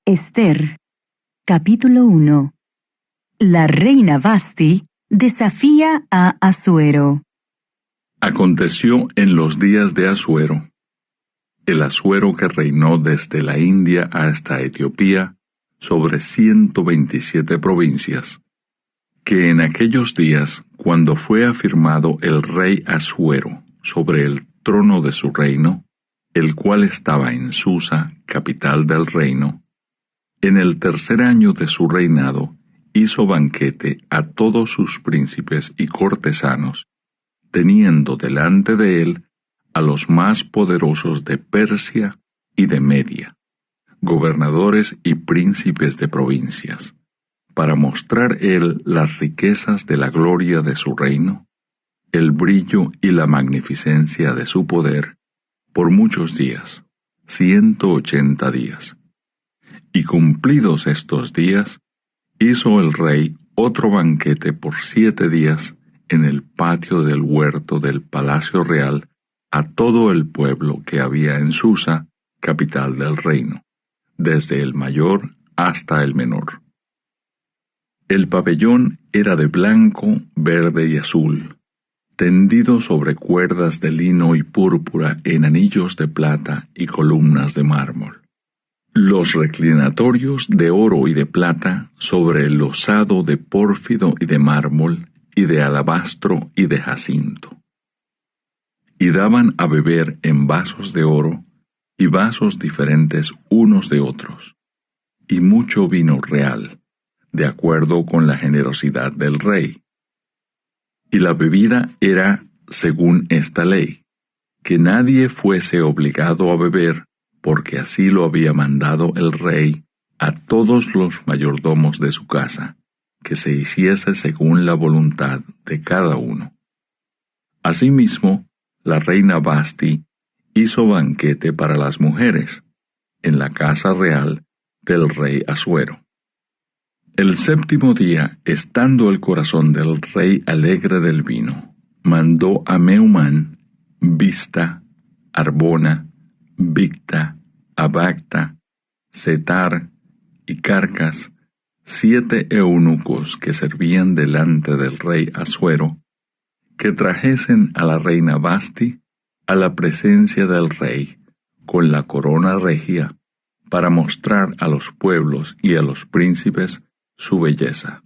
Ester, capítulo 1. La reina Vasti desafía a Asuero. Aconteció en los días de Asuero, el Asuero que reinó desde la India hasta Etiopía sobre 127 provincias, que en aquellos días, cuando fue afirmado el rey Asuero sobre el trono de su reino, el cual estaba en Susa, capital del reino, en el tercer año de su reinado, hizo banquete a todos sus príncipes y cortesanos, teniendo delante de él a los más poderosos de Persia y de Media, gobernadores y príncipes de provincias, para mostrar él las riquezas de la gloria de su reino, el brillo y la magnificencia de su poder, por muchos días, 180 días. Y cumplidos estos días, hizo el rey otro banquete por 7 días en el patio del huerto del palacio real a todo el pueblo que había en Susa, capital del reino, desde el mayor hasta el menor. El pabellón era de blanco, verde y azul, tendido sobre cuerdas de lino y púrpura en anillos de plata y columnas de mármol. Los reclinatorios de oro y de plata sobre el losado de pórfido y de mármol y de alabastro y de jacinto. Y daban a beber en vasos de oro y vasos diferentes unos de otros, y mucho vino real, de acuerdo con la generosidad del rey. Y la bebida era según esta ley, que nadie fuese obligado a beber, porque así lo había mandado el rey a todos los mayordomos de su casa, que se hiciese según la voluntad de cada uno. Asimismo, la reina Vasti hizo banquete para las mujeres, en la casa real del rey Asuero. El séptimo día, estando el corazón del rey alegre del vino, mandó a Meumán, Bizta, Arbona, Bigta, Abagta, Setar y Carcas, 7 eunucos que servían delante del rey Asuero, que trajesen a la reina Vasti a la presencia del rey con la corona regia, para mostrar a los pueblos y a los príncipes su belleza,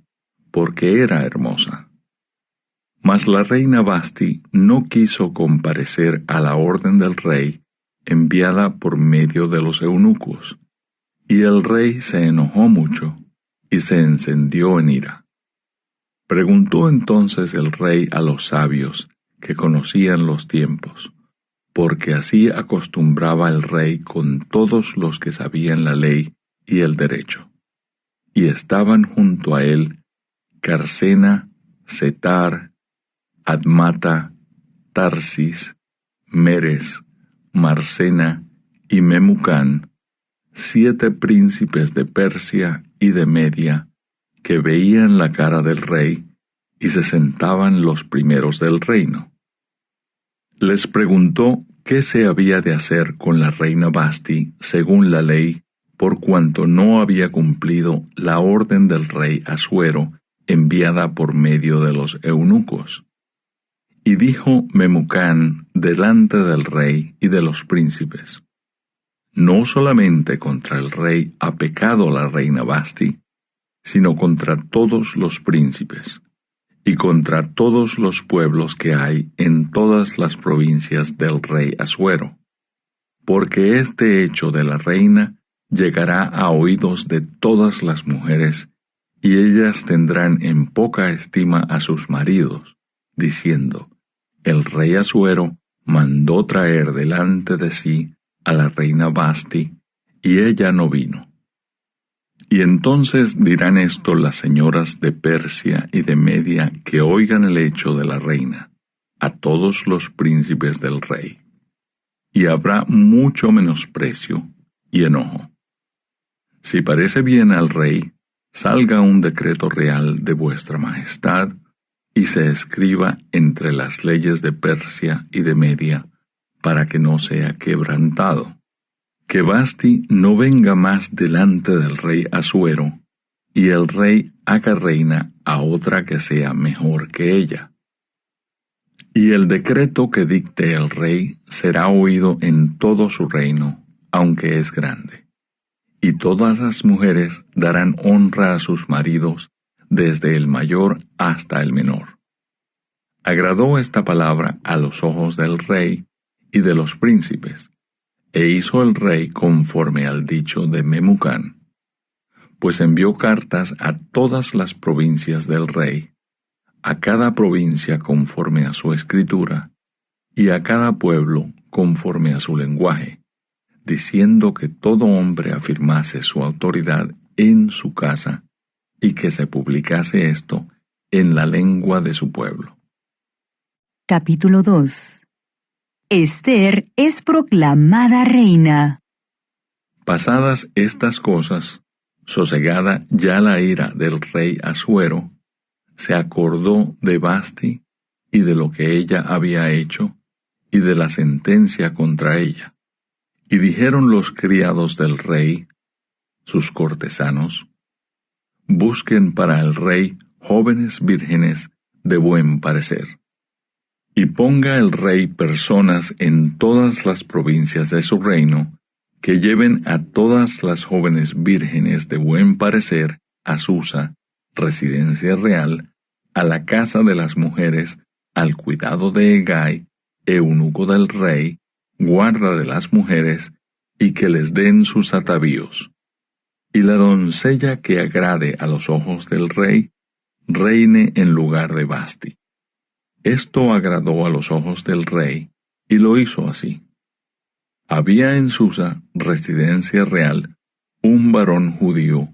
porque era hermosa. Mas la reina Vasti no quiso comparecer a la orden del rey enviada por medio de los eunucos, y el rey se enojó mucho y se encendió en ira. Preguntó entonces el rey a los sabios que conocían los tiempos, porque así acostumbraba el rey con todos los que sabían la ley y el derecho. Y estaban junto a él Carcena, Setar, Admata, Tarsis, Meres, Marcena y Memucán, 7 príncipes de Persia y de Media, que veían la cara del rey y se sentaban los primeros del reino. Les preguntó qué se había de hacer con la reina Vasti según la ley, por cuanto no había cumplido la orden del rey Asuero enviada por medio de los eunucos. Y dijo Memucán delante del rey y de los príncipes: No solamente contra el rey ha pecado la reina Vasti, sino contra todos los príncipes, y contra todos los pueblos que hay en todas las provincias del rey Asuero, porque este hecho de la reina llegará a oídos de todas las mujeres, y ellas tendrán en poca estima a sus maridos, diciendo: El rey Asuero mandó traer delante de sí a la reina Vasti, y ella no vino. Y entonces dirán esto las señoras de Persia y de Media que oigan el hecho de la reina, a todos los príncipes del rey. Y habrá mucho menosprecio y enojo. Si parece bien al rey, salga un decreto real de vuestra majestad, y se escriba entre las leyes de Persia y de Media, para que no sea quebrantado, que Vasti no venga más delante del rey Asuero, y el rey haga reina a otra que sea mejor que ella. Y el decreto que dicte el rey será oído en todo su reino, aunque es grande. Y todas las mujeres darán honra a sus maridos, desde el mayor hasta el menor. Agradó esta palabra a los ojos del rey y de los príncipes, e hizo el rey conforme al dicho de Memucán, pues envió cartas a todas las provincias del rey, a cada provincia conforme a su escritura, y a cada pueblo conforme a su lenguaje, diciendo que todo hombre afirmase su autoridad en su casa, y que se publicase esto en la lengua de su pueblo. Capítulo 2. Ester es proclamada reina. Pasadas estas cosas, sosegada ya la ira del rey Asuero, se acordó de Vasti y de lo que ella había hecho y de la sentencia contra ella. Y dijeron los criados del rey, sus cortesanos, busquen para el rey jóvenes vírgenes de buen parecer. Y ponga el rey personas en todas las provincias de su reino, que lleven a todas las jóvenes vírgenes de buen parecer a Susa, residencia real, a la casa de las mujeres, al cuidado de Hegai, eunuco del rey, guarda de las mujeres, y que les den sus atavíos. Y la doncella que agrade a los ojos del rey, reine en lugar de Vasti. Esto agradó a los ojos del rey, y lo hizo así. Había en Susa, residencia real, un varón judío,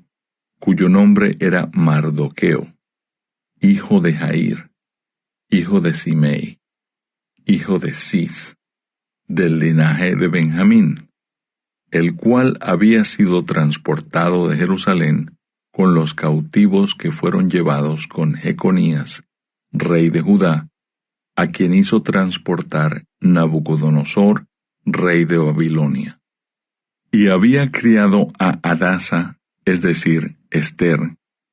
cuyo nombre era Mardoqueo, hijo de Jair, hijo de Simei, hijo de Cis, del linaje de Benjamín, el cual había sido transportado de Jerusalén con los cautivos que fueron llevados con Jeconías, rey de Judá, a quien hizo transportar Nabucodonosor, rey de Babilonia. Y había criado a Hadasa, es decir, Ester,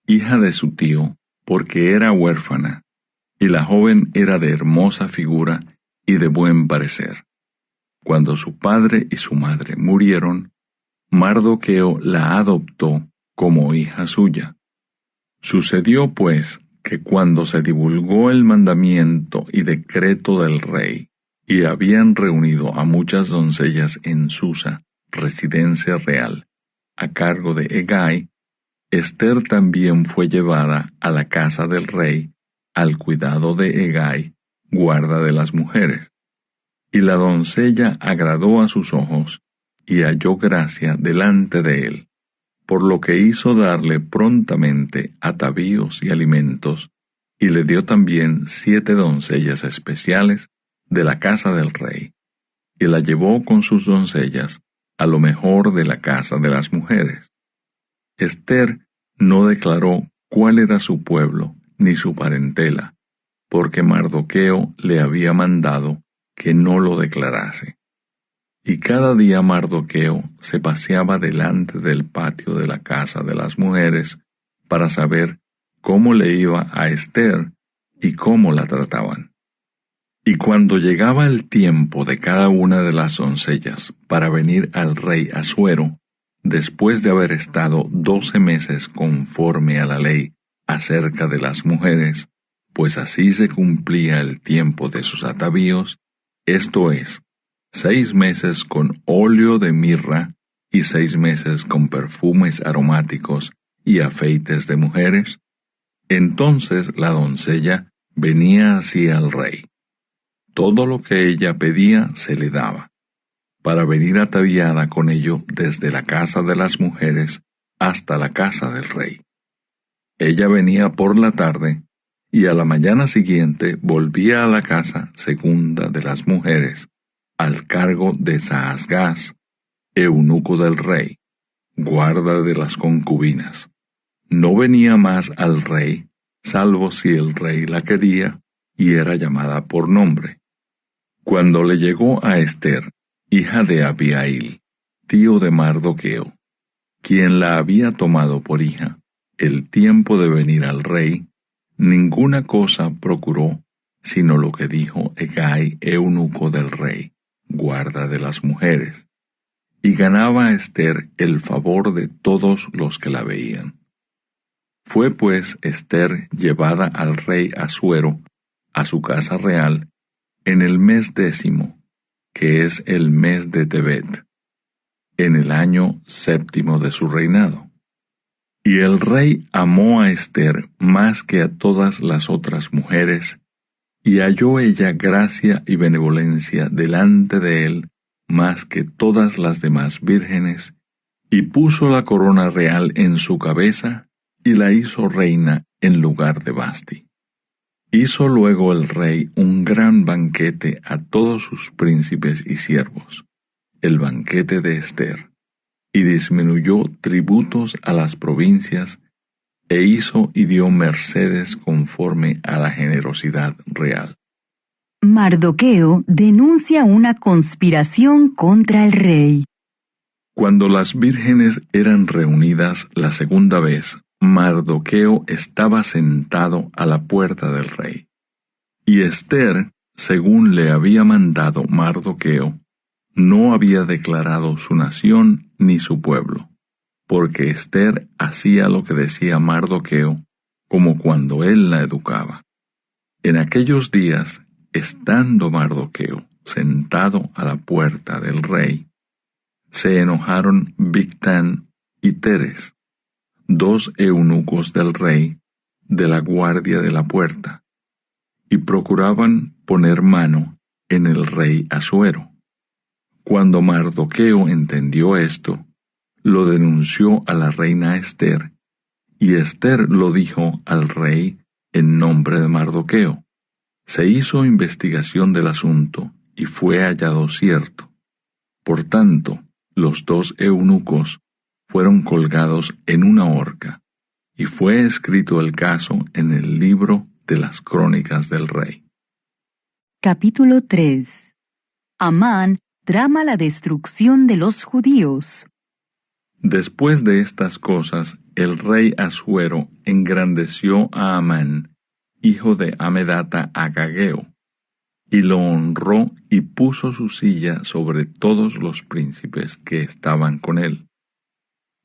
hija de su tío, porque era huérfana, y la joven era de hermosa figura y de buen parecer. Cuando su padre y su madre murieron, Mardoqueo la adoptó como hija suya. Sucedió, pues, que cuando se divulgó el mandamiento y decreto del rey, y habían reunido a muchas doncellas en Susa, residencia real, a cargo de Hegai, Ester también fue llevada a la casa del rey, al cuidado de Hegai, guarda de las mujeres. Y la doncella agradó a sus ojos, y halló gracia delante de él, por lo que hizo darle prontamente atavíos y alimentos, y le dio también 7 doncellas especiales de la casa del rey, y la llevó con sus doncellas a lo mejor de la casa de las mujeres. Ester no declaró cuál era su pueblo ni su parentela, porque Mardoqueo le había mandado que no lo declarase. Y cada día Mardoqueo se paseaba delante del patio de la casa de las mujeres para saber cómo le iba a Ester y cómo la trataban. Y cuando llegaba el tiempo de cada una de las doncellas para venir al rey Asuero, después de haber estado 12 meses conforme a la ley acerca de las mujeres, pues así se cumplía el tiempo de sus atavíos, esto es, 6 meses con óleo de mirra y 6 meses con perfumes aromáticos y afeites de mujeres, entonces la doncella venía así al rey. Todo lo que ella pedía se le daba, para venir ataviada con ello desde la casa de las mujeres hasta la casa del rey. Ella venía por la tarde, y a la mañana siguiente volvía a la casa segunda de las mujeres, al cargo de Saasgaz, eunuco del rey, guarda de las concubinas. No venía más al rey, salvo si el rey la quería, y era llamada por nombre. Cuando le llegó a Ester, hija de Abihail, tío de Mardoqueo, quien la había tomado por hija, el tiempo de venir al rey, ninguna cosa procuró sino lo que dijo Hegai, eunuco del rey, guarda de las mujeres, y ganaba a Ester el favor de todos los que la veían. Fue pues Ester llevada al rey Asuero a su casa real en el mes 10, que es el mes de Tebet, en el año 7 de su reinado. Y el rey amó a Ester más que a todas las otras mujeres, y halló ella gracia y benevolencia delante de él más que todas las demás vírgenes, y puso la corona real en su cabeza, y la hizo reina en lugar de Vasti. Hizo luego el rey un gran banquete a todos sus príncipes y siervos, el banquete de Ester, y disminuyó tributos a las provincias, e hizo y dio mercedes conforme a la generosidad real. Mardoqueo denuncia una conspiración contra el rey. Cuando las vírgenes eran reunidas la segunda vez, Mardoqueo estaba sentado a la puerta del rey. Y Ester, según le había mandado Mardoqueo, no había declarado su nación ni su pueblo, porque Ester hacía lo que decía Mardoqueo, como cuando él la educaba. En aquellos días, estando Mardoqueo sentado a la puerta del rey, se enojaron Bigtán y Teres, 2 eunucos del rey, de la guardia de la puerta, y procuraban poner mano en el rey Asuero. Cuando Mardoqueo entendió esto, lo denunció a la reina Ester, y Ester lo dijo al rey en nombre de Mardoqueo. Se hizo investigación del asunto y fue hallado cierto. Por tanto, los 2 eunucos fueron colgados en una horca, y fue escrito el caso en el libro de las crónicas del rey. Capítulo 3. Amán trama la destrucción de los judíos. Después de estas cosas, el rey Asuero engrandeció a Amán, hijo de Amedata Agageo, y lo honró y puso su silla sobre todos los príncipes que estaban con él.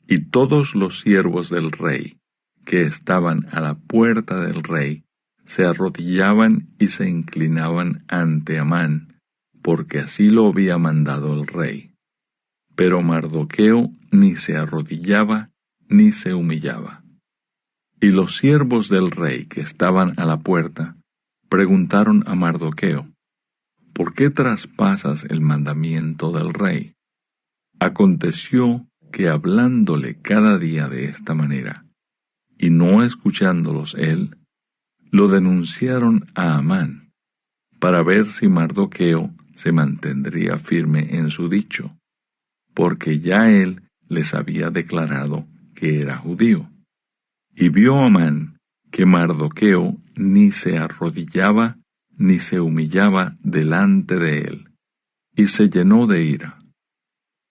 Y todos los siervos del rey, que estaban a la puerta del rey, se arrodillaban y se inclinaban ante Amán, porque así lo había mandado el rey. Pero Mardoqueo ni se arrodillaba ni se humillaba. Y los siervos del rey que estaban a la puerta preguntaron a Mardoqueo: ¿por qué traspasas el mandamiento del rey? Aconteció que hablándole cada día de esta manera, y no escuchándolos él, lo denunciaron a Amán, para ver si Mardoqueo se mantendría firme en su dicho, porque ya él les había declarado que era judío. Y vio Amán que Mardoqueo ni se arrodillaba ni se humillaba delante de él, y se llenó de ira.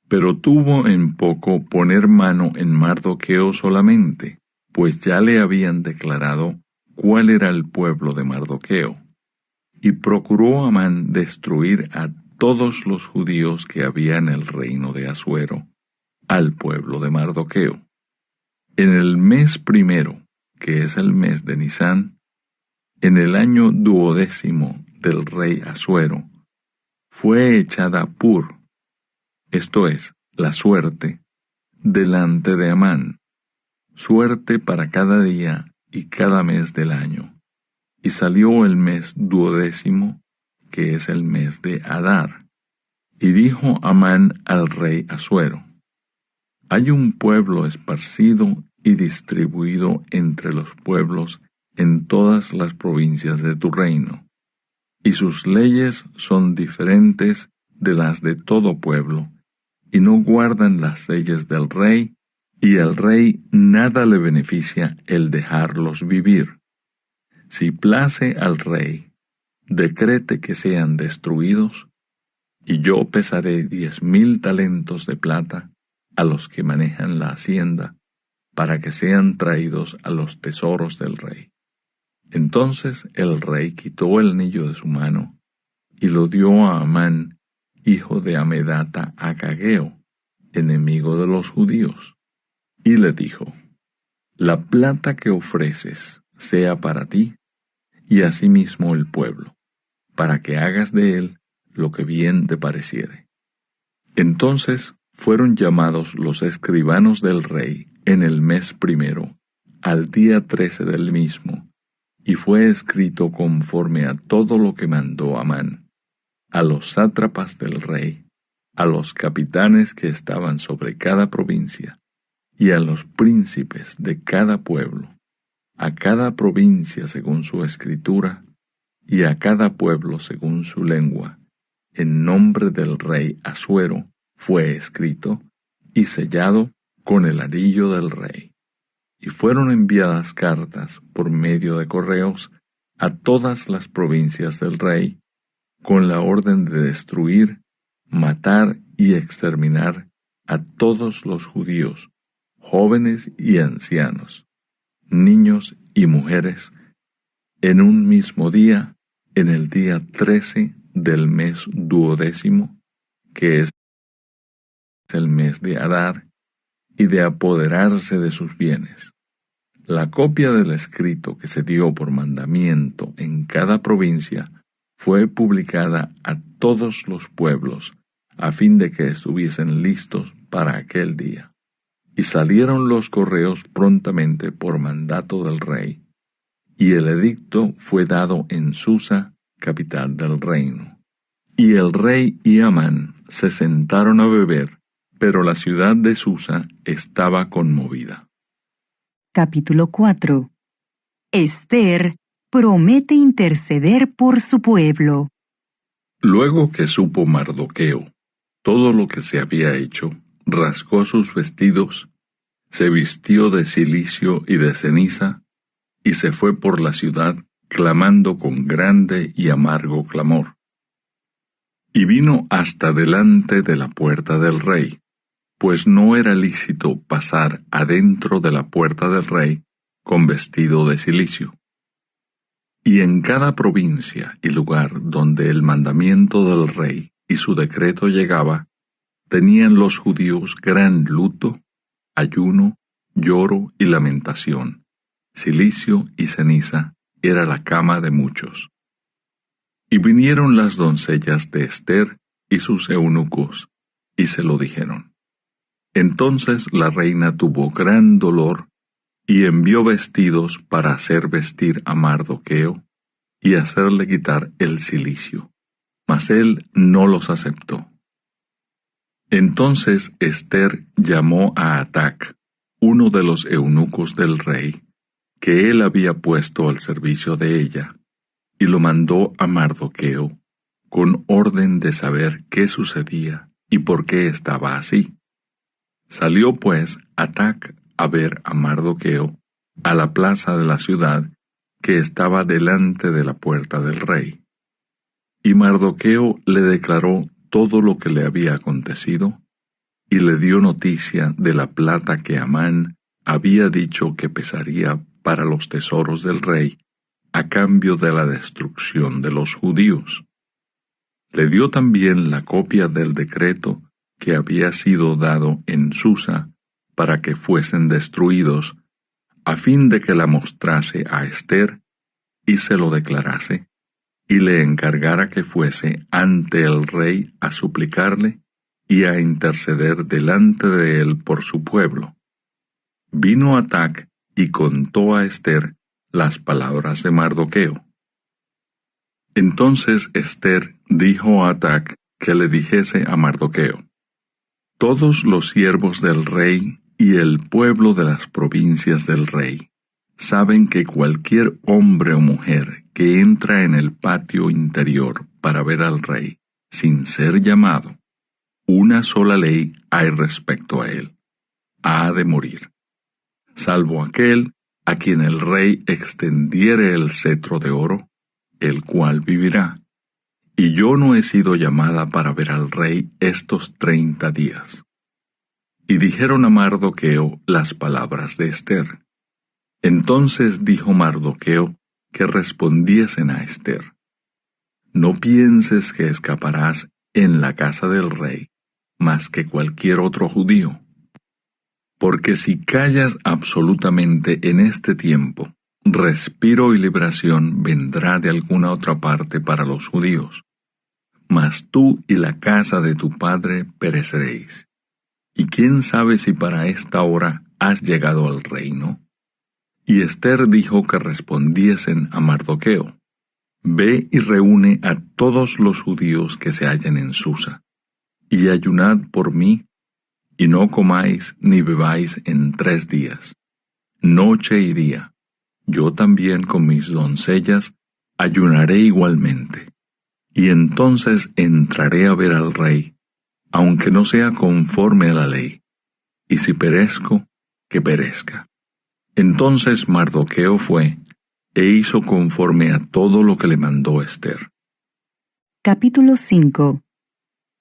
Pero tuvo en poco poner mano en Mardoqueo solamente, pues ya le habían declarado cuál era el pueblo de Mardoqueo. Y procuró Amán destruir a todos los judíos que había en el reino de Asuero, al pueblo de Mardoqueo. En el mes 1, que es el mes de Nisán, en el año 12 del rey Asuero, fue echada Pur, esto es, la suerte, delante de Amán, suerte para cada día y cada mes del año. Y salió el mes 12, que es el mes de Adar. Y dijo Amán al rey Asuero: hay un pueblo esparcido y distribuido entre los pueblos en todas las provincias de tu reino, y sus leyes son diferentes de las de todo pueblo, y no guardan las leyes del rey, y al rey nada le beneficia el dejarlos vivir. Si place al rey, decrete que sean destruidos, y yo pesaré 10,000 talentos de plata a los que manejan la hacienda, para que sean traídos a los tesoros del rey. Entonces el rey quitó el anillo de su mano, y lo dio a Amán, hijo de Amedata Agageo, enemigo de los judíos, y le dijo: La plata que ofreces sea para ti, y asimismo el pueblo, para que hagas de él lo que bien te pareciere. Entonces fueron llamados los escribanos del rey en el mes primero, al día 13 del mismo, y fue escrito conforme a todo lo que mandó Amán, a los sátrapas del rey, a los capitanes que estaban sobre cada provincia, y a los príncipes de cada pueblo, a cada provincia según su escritura, y a cada pueblo según su lengua, en nombre del rey Asuero, fue escrito y sellado con el anillo del rey. Y fueron enviadas cartas por medio de correos a todas las provincias del rey, con la orden de destruir, matar y exterminar a todos los judíos, jóvenes y ancianos, niños y mujeres, en un mismo día, en el día 13 del mes 12, que es el mes de Adar, y de apoderarse de sus bienes. La copia del escrito que se dio por mandamiento en cada provincia fue publicada a todos los pueblos, a fin de que estuviesen listos para aquel día. Y salieron los correos prontamente por mandato del rey, y el edicto fue dado en Susa, capital del reino. Y el rey y Amán se sentaron a beber, pero la ciudad de Susa estaba conmovida. Capítulo 4. Ester promete interceder por su pueblo. Luego que supo Mardoqueo todo lo que se había hecho, rasgó sus vestidos, se vistió de cilicio y de ceniza, y se fue por la ciudad clamando con grande y amargo clamor. Y vino hasta delante de la puerta del rey, pues no era lícito pasar adentro de la puerta del rey con vestido de cilicio. Y en cada provincia y lugar donde el mandamiento del rey y su decreto llegaba, tenían los judíos gran luto, ayuno, lloro y lamentación. Cilicio y ceniza era la cama de muchos. Y vinieron las doncellas de Ester y sus eunucos, y se lo dijeron. Entonces la reina tuvo gran dolor, y envió vestidos para hacer vestir a Mardoqueo, y hacerle quitar el cilicio. Mas él no los aceptó. Entonces Ester llamó a Atac, uno de los eunucos del rey, que él había puesto al servicio de ella, y lo mandó a Mardoqueo, con orden de saber qué sucedía y por qué estaba así. Salió pues Atac a ver a Mardoqueo a la plaza de la ciudad, que estaba delante de la puerta del rey. Y Mardoqueo le declaró todo lo que le había acontecido, y le dio noticia de la plata que Amán había dicho que pesaría para los tesoros del rey, a cambio de la destrucción de los judíos. Le dio también la copia del decreto que había sido dado en Susa para que fuesen destruidos, a fin de que la mostrase a Ester y se lo declarase, y le encargara que fuese ante el rey a suplicarle y a interceder delante de él por su pueblo. Vino Atac y contó a Ester las palabras de Mardoqueo. Entonces Ester dijo a Atac que le dijese a Mardoqueo: Todos los siervos del rey y el pueblo de las provincias del rey saben que cualquier hombre o mujer que entra en el patio interior para ver al rey, sin ser llamado, una sola ley hay respecto a él: ha de morir, salvo aquel a quien el rey extendiere el cetro de oro, el cual vivirá, y yo no he sido llamada para ver al rey estos 30 días. Y dijeron a Mardoqueo las palabras de Ester. Entonces dijo Mardoqueo que respondiesen a Ester: No pienses que escaparás en la casa del rey más que cualquier otro judío. Porque si callas absolutamente en este tiempo, respiro y liberación vendrá de alguna otra parte para los judíos. Mas tú y la casa de tu padre pereceréis. Y quién sabe si para esta hora has llegado al reino. Y Ester dijo que respondiesen a Mardoqueo: Ve y reúne a todos los judíos que se hallen en Susa, y ayunad por mí, y no comáis ni bebáis en 3 días, noche y día. Yo también con mis doncellas ayunaré igualmente. Y entonces entraré a ver al rey, aunque no sea conforme a la ley, y si perezco, que perezca. Entonces Mardoqueo fue e hizo conforme a todo lo que le mandó Ester. Capítulo 5.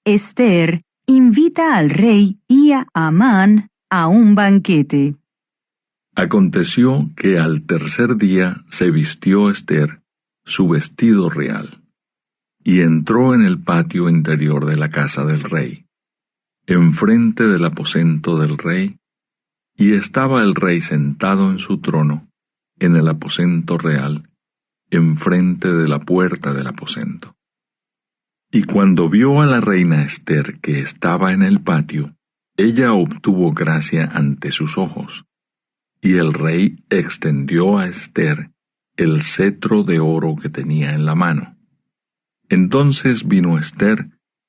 Ester invita al rey y a Amán a un banquete. Aconteció que al tercer día se vistió Ester su vestido real, y entró en el patio interior de la casa del rey, enfrente del aposento del rey, y estaba el rey sentado en su trono, en el aposento real, enfrente de la puerta del aposento. Y cuando vio a la reina Ester que estaba en el patio, ella obtuvo gracia ante sus ojos, y el rey extendió a Ester el cetro de oro que tenía en la mano. Entonces vino Ester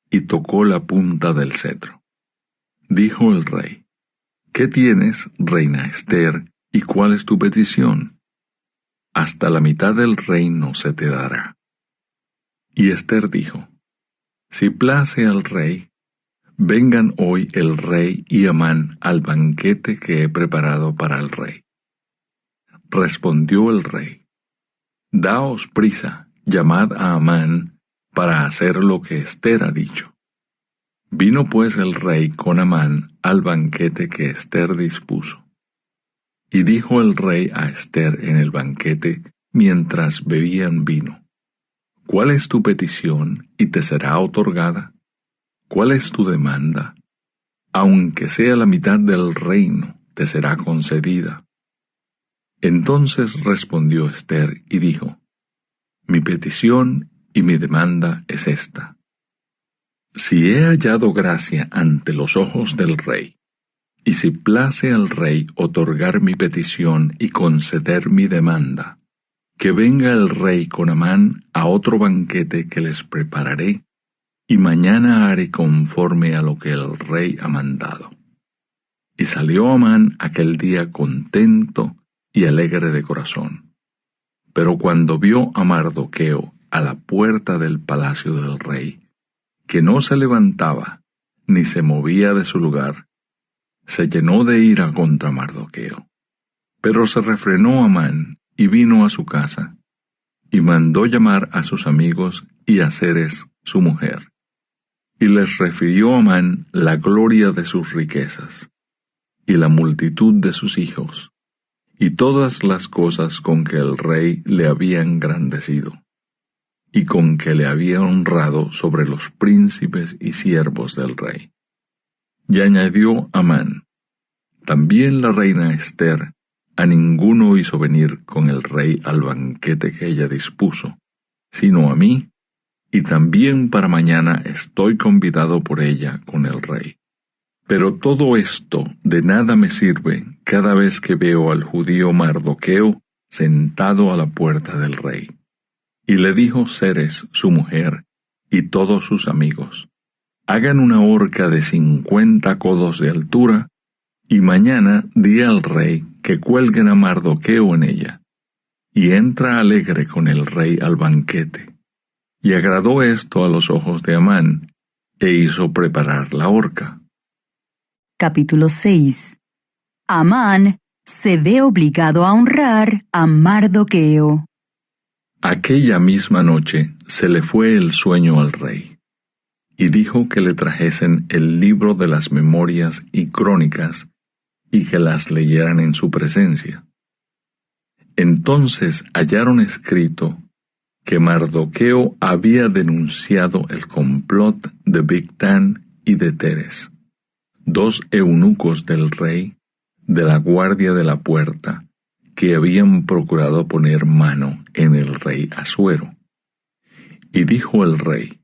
y tocó la punta del cetro. Dijo el rey: ¿Qué tienes, reina Ester, y cuál es tu petición? Hasta la mitad del reino se te dará. Y Ester dijo: Si place al rey, vengan hoy el rey y Amán al banquete que he preparado para el rey. Respondió el rey: Daos prisa, llamad a Amán para hacer lo que Ester ha dicho. Vino pues el rey con Amán al banquete que Ester dispuso. Y dijo el rey a Ester en el banquete mientras bebían vino: ¿Cuál es tu petición y te será otorgada? ¿Cuál es tu demanda? Aunque sea la mitad del reino, te será concedida. Entonces respondió Ester y dijo: Mi petición y mi demanda es esta. Si he hallado gracia ante los ojos del rey, y si place al rey otorgar mi petición y conceder mi demanda, que venga el rey con Amán a otro banquete que les prepararé, y mañana haré conforme a lo que el rey ha mandado. Y salió Amán aquel día contento y alegre de corazón. Pero cuando vio a Mardoqueo a la puerta del palacio del rey, que no se levantaba ni se movía de su lugar, se llenó de ira contra Mardoqueo. Pero se refrenó Amán y vino a su casa, y mandó llamar a sus amigos y a Zeres su mujer, y les refirió a Amán la gloria de sus riquezas, y la multitud de sus hijos, y todas las cosas con que el rey le había engrandecido, y con que le había honrado sobre los príncipes y siervos del rey. Y añadió Amán: También la reina Ester a ninguno hizo venir con el rey al banquete que ella dispuso, sino a mí, y también para mañana estoy convidado por ella con el rey. Pero todo esto de nada me sirve cada vez que veo al judío Mardoqueo sentado a la puerta del rey. Y le dijo Zeres su mujer y todos sus amigos: Hagan una horca de 50 codos de altura, y mañana di al rey que cuelguen a Mardoqueo en ella. Y entra alegre con el rey al banquete. Y agradó esto a los ojos de Amán, e hizo preparar la horca. Capítulo 6. Amán se ve obligado a honrar a Mardoqueo. Aquella misma noche se le fue el sueño al rey, y dijo que le trajesen el libro de las memorias y crónicas, y que las leyeran en su presencia. Entonces hallaron escrito que Mardoqueo había denunciado el complot de Bigtán y de Teres, dos eunucos del rey, de la guardia de la puerta, que habían procurado poner mano en el rey Asuero. Y dijo el rey: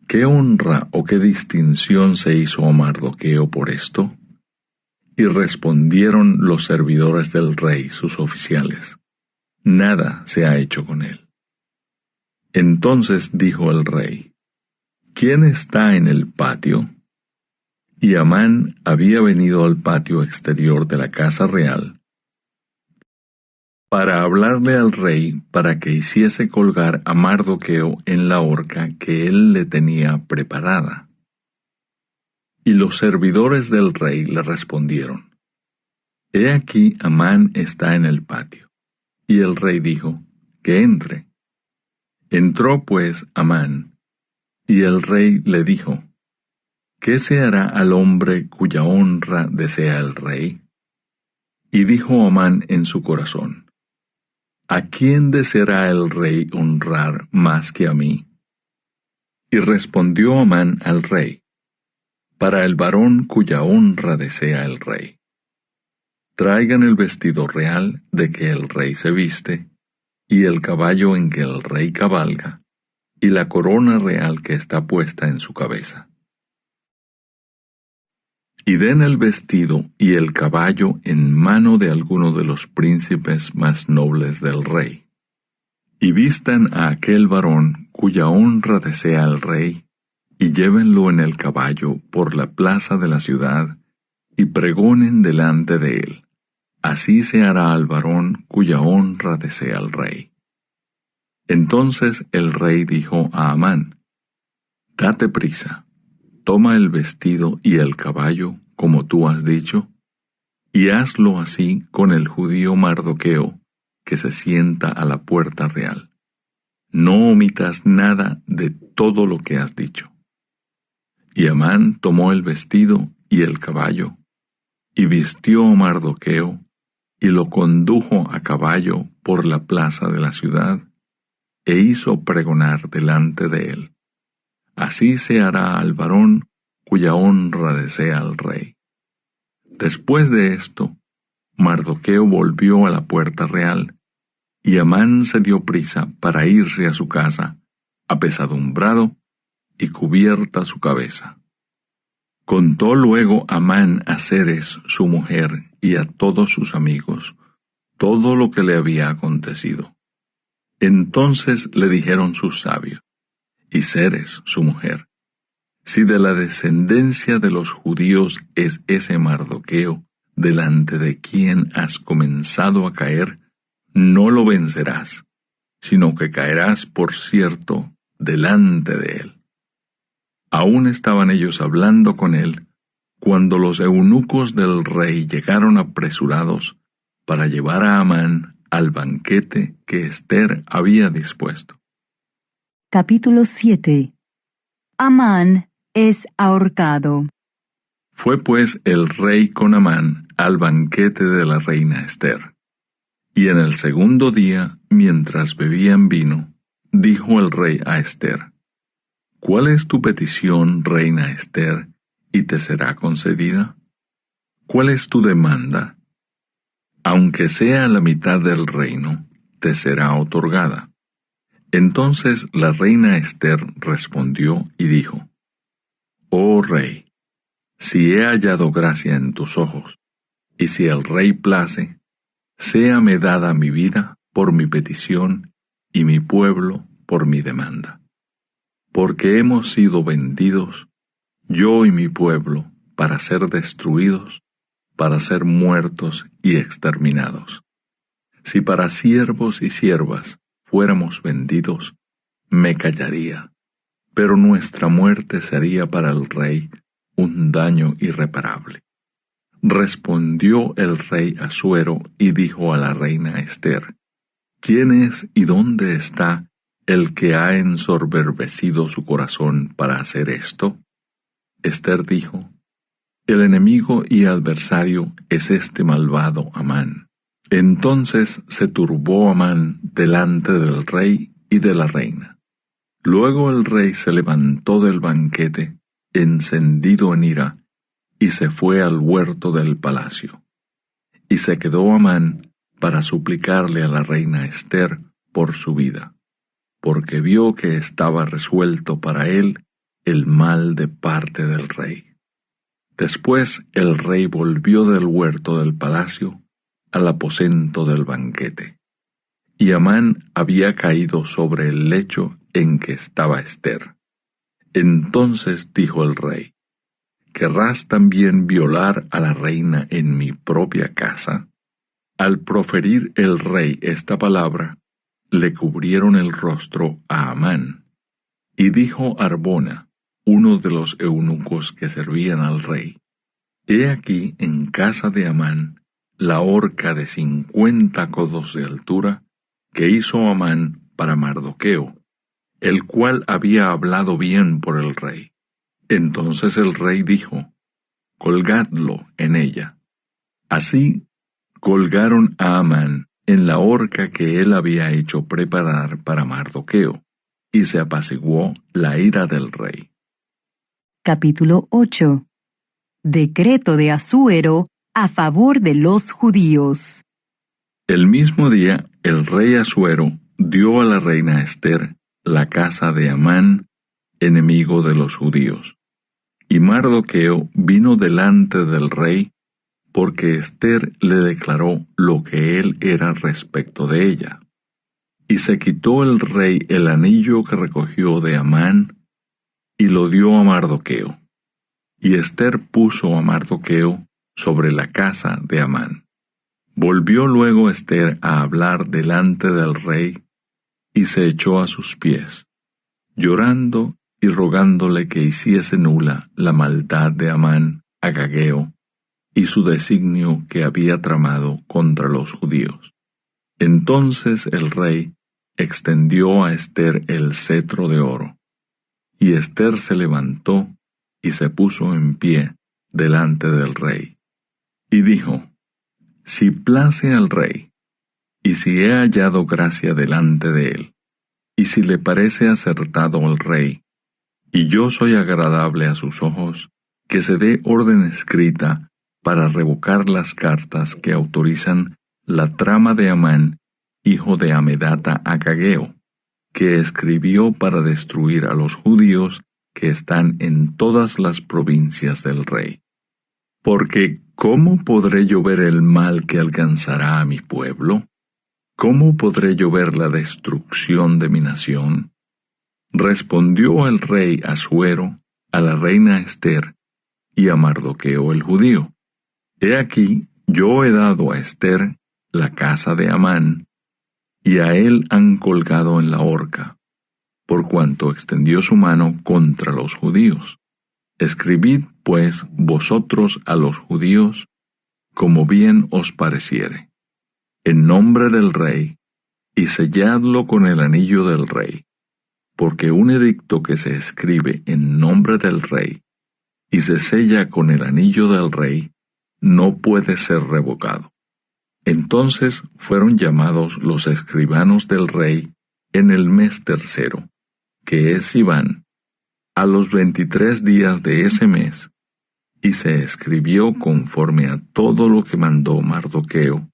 ¿qué honra o qué distinción se hizo a Mardoqueo por esto? Y respondieron los servidores del rey, sus oficiales: nada se ha hecho con él. Entonces dijo el rey: ¿quién está en el patio? Y Amán había venido al patio exterior de la casa real para hablarle al rey para que hiciese colgar a Mardoqueo en la horca que él le tenía preparada. Y los servidores del rey le respondieron: He aquí Amán está en el patio. Y el rey dijo: que entre. Entró pues Amán, y el rey le dijo: ¿qué se hará al hombre cuya honra desea el rey? Y dijo Amán en su corazón: ¿a quién deseará el rey honrar más que a mí? Y respondió Amán al rey: para el varón cuya honra desea el rey. Traigan el vestido real de que el rey se viste, y el caballo en que el rey cabalga, y la corona real que está puesta en su cabeza. Y den el vestido y el caballo en mano de alguno de los príncipes más nobles del rey. Y vistan a aquel varón cuya honra desea el rey, y llévenlo en el caballo por la plaza de la ciudad, y pregonen delante de él: así se hará al varón cuya honra desea el rey. Entonces el rey dijo a Amán: date prisa, toma el vestido y el caballo, como tú has dicho, y hazlo así con el judío Mardoqueo, que se sienta a la puerta real. No omitas nada de todo lo que has dicho. Y Amán tomó el vestido y el caballo, y vistió a Mardoqueo, y lo condujo a caballo por la plaza de la ciudad, e hizo pregonar delante de él: así se hará al varón cuya honra desea el rey. Después de esto, Mardoqueo volvió a la puerta real, y Amán se dio prisa para irse a su casa, apesadumbrado y cubierta su cabeza. Contó luego Amán a Zeres su mujer y a todos sus amigos todo lo que le había acontecido. Entonces le dijeron sus sabios, y Zeres su mujer: si de la descendencia de los judíos es ese Mardoqueo, delante de quien has comenzado a caer, no lo vencerás, sino que caerás, por cierto, delante de él. Aún estaban ellos hablando con él, cuando los eunucos del rey llegaron apresurados para llevar a Amán al banquete que Ester había dispuesto. Capítulo 7. Amán es ahorcado. Fue pues el rey con Amán al banquete de la reina Ester. Y en el segundo día, mientras bebían vino, dijo el rey a Ester: ¿cuál es tu petición, reina Ester, y te será concedida? ¿Cuál es tu demanda? Aunque sea la mitad del reino, te será otorgada. Entonces la reina Ester respondió y dijo: Oh rey, si he hallado gracia en tus ojos, y si el rey place, séame dada mi vida por mi petición y mi pueblo por mi demanda. Porque hemos sido vendidos, yo y mi pueblo, para ser destruidos, para ser muertos y exterminados. Si para siervos y siervas fuéramos vendidos, me callaría, pero nuestra muerte sería para el rey un daño irreparable. Respondió el rey Asuero y dijo a la reina Ester: ¿quién es y dónde está el que ha ensoberbecido su corazón para hacer esto? Ester dijo, el enemigo y adversario es este malvado Amán. Entonces se turbó Amán delante del rey y de la reina. Luego el rey se levantó del banquete, encendido en ira, y se fue al huerto del palacio. Y se quedó Amán para suplicarle a la reina Ester por su vida, porque vio que estaba resuelto para él el mal de parte del rey. Después el rey volvió del huerto del palacio al aposento del banquete, y Amán había caído sobre el lecho en que estaba Ester. Entonces dijo el rey, ¿querrás también violar a la reina en mi propia casa? Al proferir el rey esta palabra, le cubrieron el rostro a Amán. Y dijo Arbona, uno de los eunucos que servían al rey, he aquí en casa de Amán la horca de 50 codos de altura que hizo Amán para Mardoqueo, el cual había hablado bien por el rey. Entonces el rey dijo, colgadlo en ella. Así colgaron a Amán en la horca que él había hecho preparar para Mardoqueo, y se apaciguó la ira del rey. Capítulo 8. Decreto de Asuero a favor de los judíos. El mismo día, el rey Asuero dio a la reina Ester la casa de Amán, enemigo de los judíos. Y Mardoqueo vino delante del rey, porque Ester le declaró lo que él era respecto de ella. Y se quitó el rey el anillo que recogió de Amán, y lo dio a Mardoqueo. Y Ester puso a Mardoqueo sobre la casa de Amán. Volvió luego Ester a hablar delante del rey, y se echó a sus pies, llorando y rogándole que hiciese nula la maldad de Amán agageo, y su designio que había tramado contra los judíos. Entonces el rey extendió a Ester el cetro de oro, y Ester se levantó y se puso en pie delante del rey, y dijo, si place al rey, y si he hallado gracia delante de él, y si le parece acertado al rey, y yo soy agradable a sus ojos, que se dé orden escrita para revocar las cartas que autorizan la trama de Amán, hijo de Amedata Agageo, que escribió para destruir a los judíos que están en todas las provincias del rey. Porque ¿cómo podré yo ver el mal que alcanzará a mi pueblo? ¿Cómo podré yo ver la destrucción de mi nación? Respondió el rey Asuero a la reina Ester y a Mardoqueo el judío. He aquí, yo he dado a Ester la casa de Amán, y a él han colgado en la horca, por cuanto extendió su mano contra los judíos. Escribid, pues, vosotros a los judíos, como bien os pareciere, en nombre del rey, y selladlo con el anillo del rey, porque un edicto que se escribe en nombre del rey, y se sella con el anillo del rey, no puede ser revocado. Entonces fueron llamados los escribanos del rey en el mes tercero, que es Sivan, a los 23 días de ese mes, y se escribió conforme a todo lo que mandó Mardoqueo,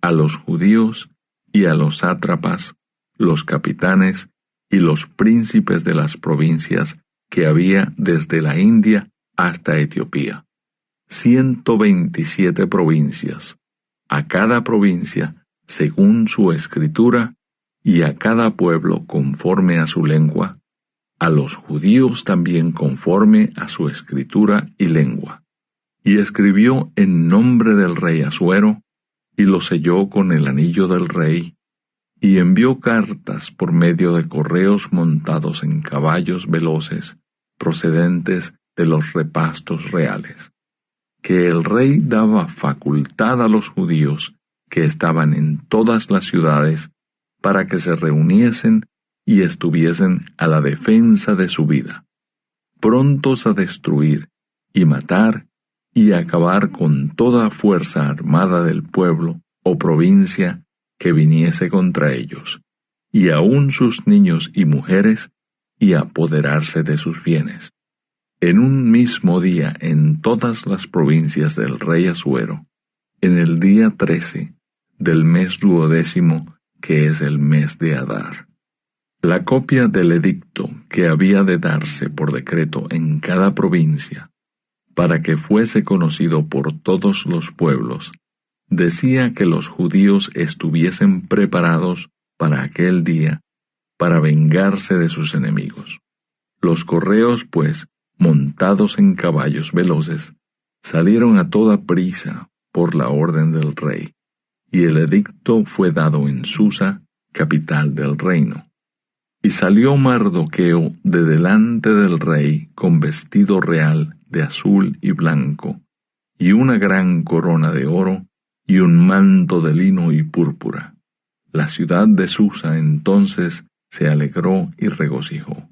a los judíos y a los sátrapas, los capitanes y los príncipes de las provincias que había desde la India hasta Etiopía. 127 provincias, a cada provincia según su escritura, y a cada pueblo conforme a su lengua, a los judíos también conforme a su escritura y lengua. Y escribió en nombre del rey Asuero, y lo selló con el anillo del rey, y envió cartas por medio de correos montados en caballos veloces, procedentes de los repastos reales, que el rey daba facultad a los judíos que estaban en todas las ciudades para que se reuniesen y estuviesen a la defensa de su vida, prontos a destruir y matar y acabar con toda fuerza armada del pueblo o provincia que viniese contra ellos, y aun sus niños y mujeres, y apoderarse de sus bienes. En un mismo día en todas las provincias del rey Asuero, en el día 13 del mes 12, que es el mes de Adar. La copia del edicto que había de darse por decreto en cada provincia, para que fuese conocido por todos los pueblos, decía que los judíos estuviesen preparados para aquel día, para vengarse de sus enemigos. Los correos, pues, montados en caballos veloces, salieron a toda prisa por la orden del rey, y el edicto fue dado en Susa, capital del reino. Y salió Mardoqueo de delante del rey con vestido real de azul y blanco, y una gran corona de oro, y un manto de lino y púrpura. La ciudad de Susa entonces se alegró y regocijó.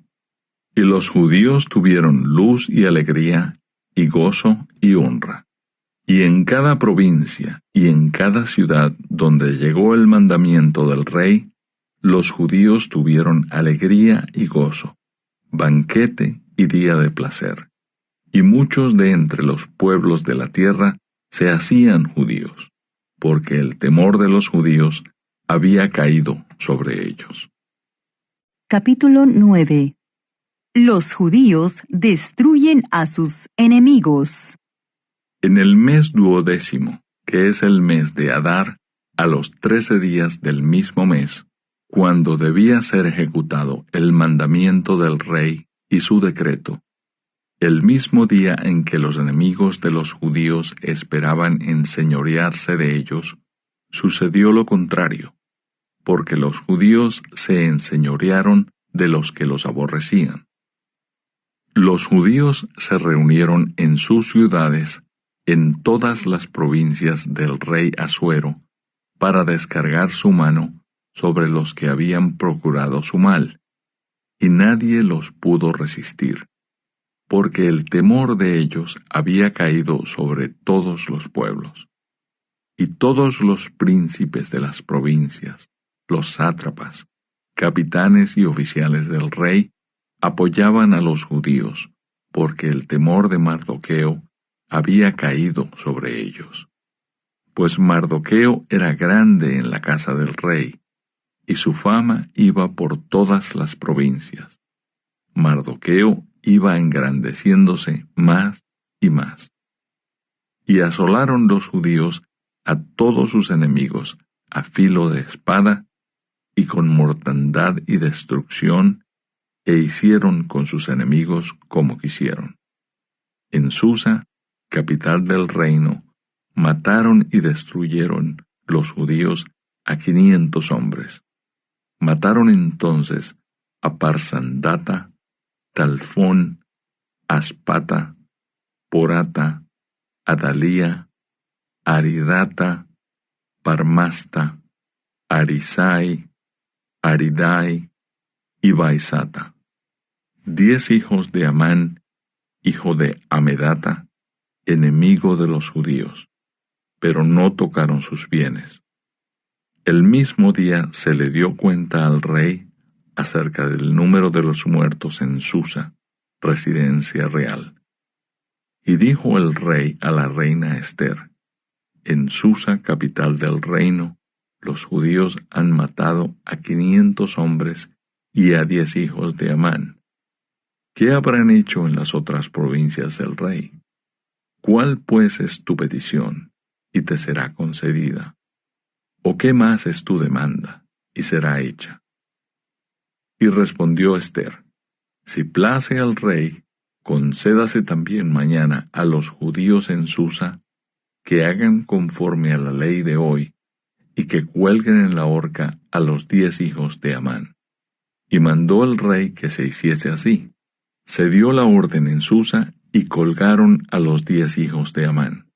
Y los judíos tuvieron luz y alegría, y gozo y honra. Y en cada provincia y en cada ciudad donde llegó el mandamiento del rey, los judíos tuvieron alegría y gozo, banquete y día de placer. Y muchos de entre los pueblos de la tierra se hacían judíos, porque el temor de los judíos había caído sobre ellos. Capítulo 9. Los judíos destruyen a sus enemigos. En el mes 12, que es el mes de Adar, a los 13 días del mismo mes, cuando debía ser ejecutado el mandamiento del rey y su decreto, el mismo día en que los enemigos de los judíos esperaban enseñorearse de ellos, sucedió lo contrario, porque los judíos se enseñorearon de los que los aborrecían. Los judíos se reunieron en sus ciudades en todas las provincias del rey Asuero para descargar su mano sobre los que habían procurado su mal, y nadie los pudo resistir, porque el temor de ellos había caído sobre todos los pueblos. Y todos los príncipes de las provincias, los sátrapas, capitanes y oficiales del rey, apoyaban a los judíos, porque el temor de Mardoqueo había caído sobre ellos. Pues Mardoqueo era grande en la casa del rey, y su fama iba por todas las provincias. Mardoqueo iba engrandeciéndose más y más. Y asolaron los judíos a todos sus enemigos a filo de espada, y con mortandad y destrucción, e hicieron con sus enemigos como quisieron. En Susa, capital del reino, mataron y destruyeron los judíos a 500 hombres. Mataron entonces a Parsandata, Talfón, Aspata, Porata, Adalía, Aridata, Parmasta, Arisai, Aridai y Baisata, 10 hijos de Amán, hijo de Amedata, enemigo de los judíos, pero no tocaron sus bienes. El mismo día se le dio cuenta al rey acerca del número de los muertos en Susa, residencia real. Y dijo el rey a la reina Ester: en Susa, capital del reino, los judíos han matado a 500 hombres y a 10 hijos de Amán. ¿Qué habrán hecho en las otras provincias del rey? ¿Cuál pues es tu petición, y te será concedida? ¿O qué más es tu demanda, y será hecha? Y respondió Ester: si place al rey, concédase también mañana a los judíos en Susa que hagan conforme a la ley de hoy, y que cuelguen en la horca a los 10 hijos de Amán. Y mandó el rey que se hiciese así. Se dio la orden en Susa, y colgaron a los 10 hijos de Amán.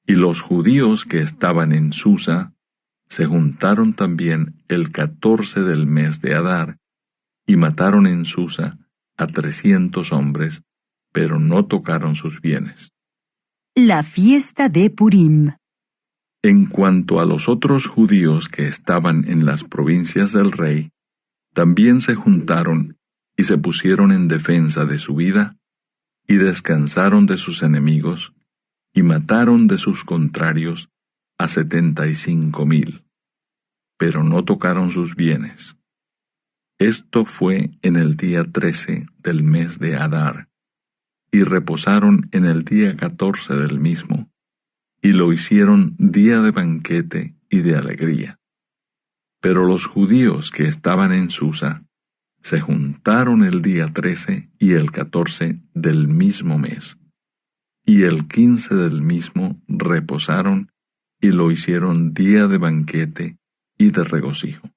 Y los judíos que estaban en Susa se juntaron también el 14 del mes de Adar, y mataron en Susa a 300 hombres, pero no tocaron sus bienes. La fiesta de Purim. En cuanto a los otros judíos que estaban en las provincias del rey, también se juntaron y se pusieron en defensa de su vida, y descansaron de sus enemigos, y mataron de sus contrarios a 75,000, pero no tocaron sus bienes. Esto fue en el día 13 del mes de Adar, y reposaron en el día 14 del mismo, y lo hicieron día de banquete y de alegría. Pero los judíos que estaban en Susa se juntaron el día 13 y el 14 del mismo mes, y el 15 del mismo reposaron y lo hicieron día de banquete y de regocijo.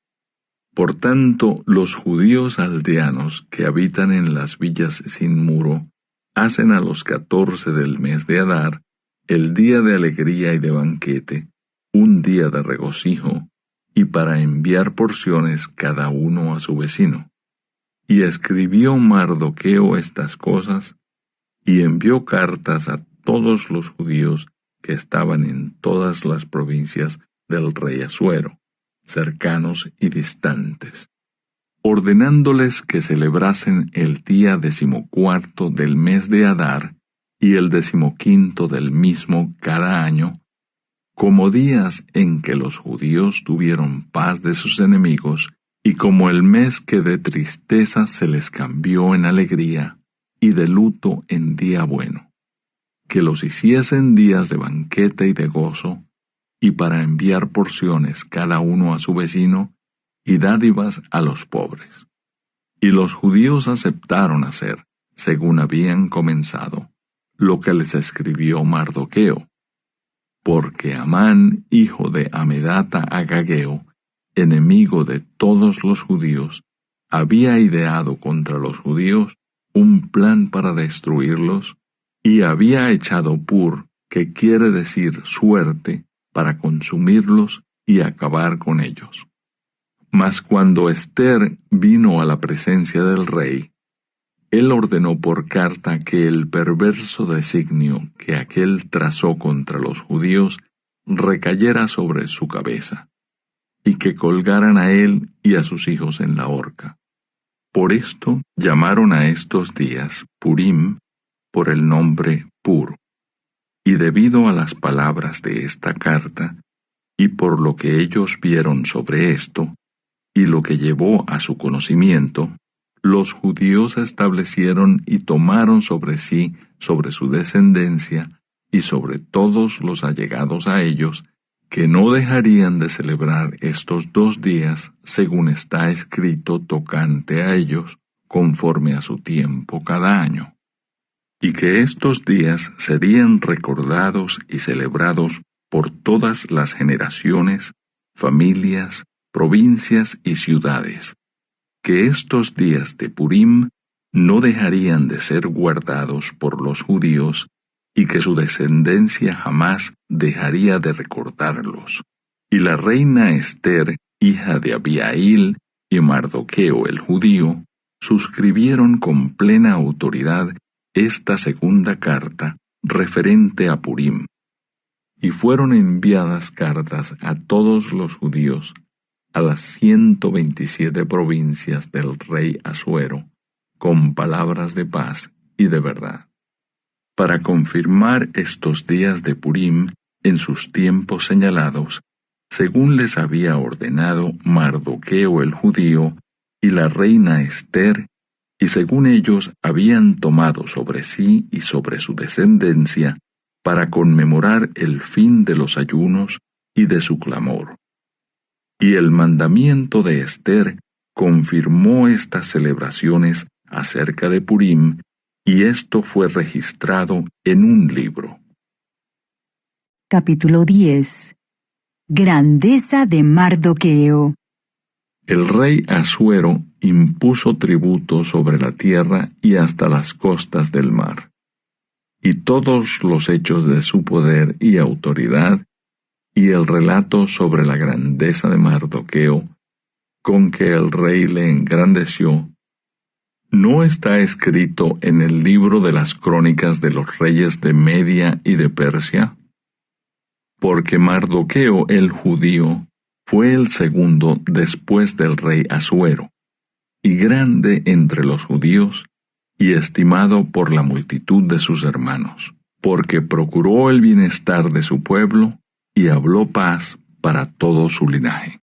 Por tanto, los judíos aldeanos que habitan en las villas sin muro hacen a los 14 del mes de Adar el día de alegría y de banquete, un día de regocijo, y para enviar porciones cada uno a su vecino. Y escribió Mardoqueo estas cosas, y envió cartas a todos los judíos que estaban en todas las provincias del rey Asuero, cercanos y distantes, ordenándoles que celebrasen el día 14 del mes de Adar y el 15 del mismo cada año, como días en que los judíos tuvieron paz de sus enemigos, y como el mes que de tristeza se les cambió en alegría, y de luto en día bueno, que los hiciesen días de banquete y de gozo, y para enviar porciones cada uno a su vecino, y dádivas a los pobres. Y los judíos aceptaron hacer, según habían comenzado, lo que les escribió Mardoqueo, porque Amán, hijo de Amedata Agageo, enemigo de todos los judíos, había ideado contra los judíos un plan para destruirlos, y había echado pur, que quiere decir suerte, para consumirlos y acabar con ellos. Mas cuando Ester vino a la presencia del rey, él ordenó por carta que el perverso designio que aquél trazó contra los judíos recayera sobre su cabeza, y que colgaran a él y a sus hijos en la horca. Por esto llamaron a estos días Purim, por el nombre Pur. Y debido a las palabras de esta carta, y por lo que ellos vieron sobre esto, y lo que llevó a su conocimiento, los judíos establecieron y tomaron sobre sí, sobre su descendencia, y sobre todos los allegados a ellos, que no dejarían de celebrar estos 2 días, según está escrito tocante a ellos, conforme a su tiempo cada año. Y que estos días serían recordados y celebrados por todas las generaciones, familias, provincias y ciudades, que estos días de Purim no dejarían de ser guardados por los judíos, y que su descendencia jamás dejaría de recordarlos. Y la reina Ester, hija de Abihail, y Mardoqueo el judío, suscribieron con plena autoridad esta segunda carta referente a Purim. Y fueron enviadas cartas a todos los judíos, a las 127 provincias del rey Asuero, con palabras de paz y de verdad, para confirmar estos días de Purim en sus tiempos señalados, según les había ordenado Mardoqueo el judío y la reina Ester, y según ellos habían tomado sobre sí y sobre su descendencia, para conmemorar el fin de los ayunos y de su clamor. Y el mandamiento de Ester confirmó estas celebraciones acerca de Purim, y esto fue registrado en un libro. Capítulo 10. Grandeza de Mardoqueo. El rey Asuero impuso tributo sobre la tierra y hasta las costas del mar, y todos los hechos de su poder y autoridad, y el relato sobre la grandeza de Mardoqueo, con que el rey le engrandeció, ¿no está escrito en el libro de las crónicas de los reyes de Media y de Persia? Porque Mardoqueo el judío fue el segundo después del rey Asuero, y grande entre los judíos, y estimado por la multitud de sus hermanos, porque procuró el bienestar de su pueblo, y habló paz para todo su linaje.